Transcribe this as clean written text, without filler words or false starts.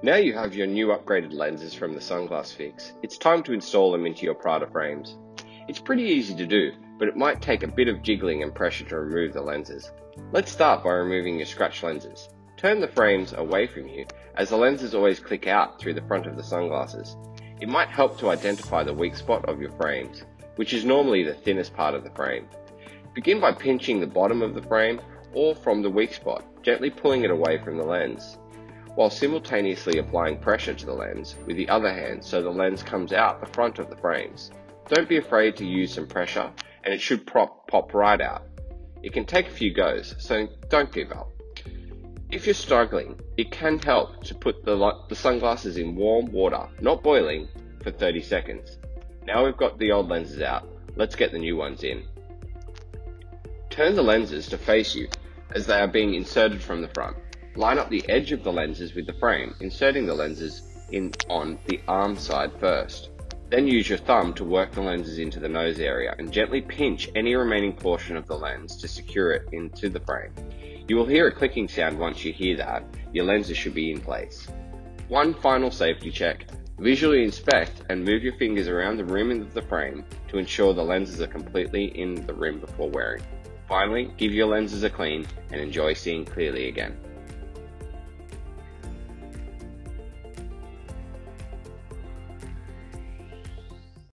Now you have your new upgraded lenses from the Sunglass Fix, it's time to install them into your Prada frames. It's pretty easy to do, but it might take a bit of jiggling and pressure to remove the lenses. Let's start by removing your scratch lenses. Turn the frames away from you, as the lenses always click out through the front of the sunglasses. It might help to identify the weak spot of your frames, which is normally the thinnest part of the frame. Begin by pinching the bottom of the frame or from the weak spot, gently pulling it away from the lens, while simultaneously applying pressure to the lens with the other hand so the lens comes out the front of the frames. Don't be afraid to use some pressure, and it should pop right out. It can take a few goes, so don't give up. If you're struggling, it can help to put the sunglasses in warm water, not boiling, for 30 seconds. Now we've got the old lenses out, let's get the new ones in. Turn the lenses to face you as they are being inserted from the front. Line up the edge of the lenses with the frame, inserting the lenses in on the arm side first. Then use your thumb to work the lenses into the nose area and gently pinch any remaining portion of the lens to secure it into the frame. You will hear a clicking sound. Once you hear that, your lenses should be in place. One final safety check. Visually inspect and move your fingers around the rim of the frame to ensure the lenses are completely in the rim before wearing. Finally, give your lenses a clean and enjoy seeing clearly again.